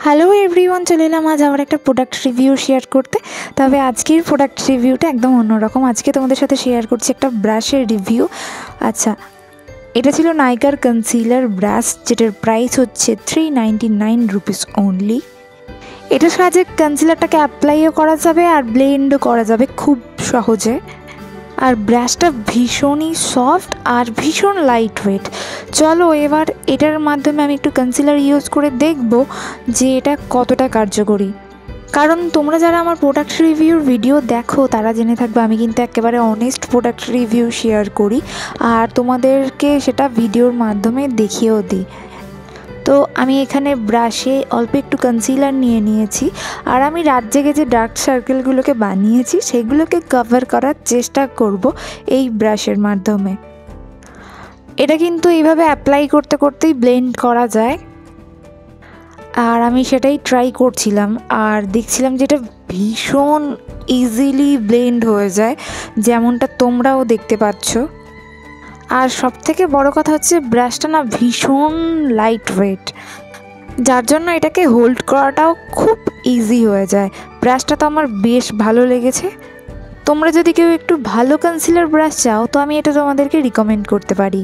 Hello everyone, চলে এলাম আজ আবার একটা প্রোডাক্ট রিভিউ শেয়ার করতে। তবে আজকের প্রোডাক্ট রিভিউটা একদম অন্যরকম। আজকে তোমাদের সাথে শেয়ার করছি একটা ব্রাশের রিভিউ। আচ্ছা, এটা ছিল নাইকার কনসিলার ব্রাশ, যেটার প্রাইস হচ্ছে 399 রুপিস অনলি। এটার সাহায্যে কনসিলারটাকে অ্যাপ্লাইও করা যাবে আর ব্লেন্ডও করা যাবে খুব সহজে। আর ব্রাশটা ভীষণই সফট আর ভীষণ লাইট ওয়েট। চলো এবার এটার মাধ্যমে আমি একটু কনসিলার ইউজ করে দেখব যে এটা কতটা কার্যকরী। কারণ তোমরা যারা আমার প্রোডাক্ট রিভিউর ভিডিও দেখো তারা জেনে থাকবে আমি কিন্তু একেবারে অনেস্ট প্রোডাক্ট রিভিউ শেয়ার করি আর তোমাদেরকে সেটা ভিডিওর মাধ্যমে দেখিয়েও দিই। তো আমি এখানে ব্রাশে অল্প একটু কনসিলার নিয়ে নিয়েছি আর আমি রাত জেগে যে ডার্ক সার্কেলগুলোকে বানিয়েছি সেগুলোকে কভার করার চেষ্টা করব এই ব্রাশের মাধ্যমে। এটা কিন্তু এইভাবে অ্যাপ্লাই করতে করতেই ব্লেন্ড করা যায় আর আমি সেটাই ট্রাই করছিলাম আর দেখছিলাম যে এটা ভীষণ ইজিলি ব্লেন্ড হয়ে যায়, যেমনটা তোমরাও দেখতে পাচ্ছ। আর সবথেকে বড় কথা হচ্ছে ব্রাশটা না ভীষণ লাইট ওয়েট, যার জন্য এটাকে হোল্ড করাটাও খুব ইজি হয়ে যায়। ব্রাশটা তো আমার বেশ ভালো লেগেছে। তোমরা যদি কেউ একটু ভালো কনসিলার ব্রাশ চাও তো আমি এটা তোমাদেরকে রিকমেন্ড করতে পারি।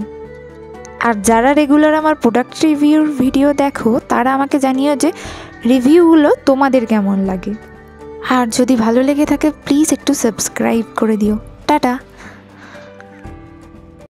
আর যারা রেগুলার আমার প্রোডাক্ট রিভিউর ভিডিও দেখো তারা আমাকে জানিও যে রিভিউগুলো তোমাদের কেমন লাগে। আর যদি ভালো লেগে থাকে প্লিজ একটু সাবস্ক্রাইব করে দিও। টাটা।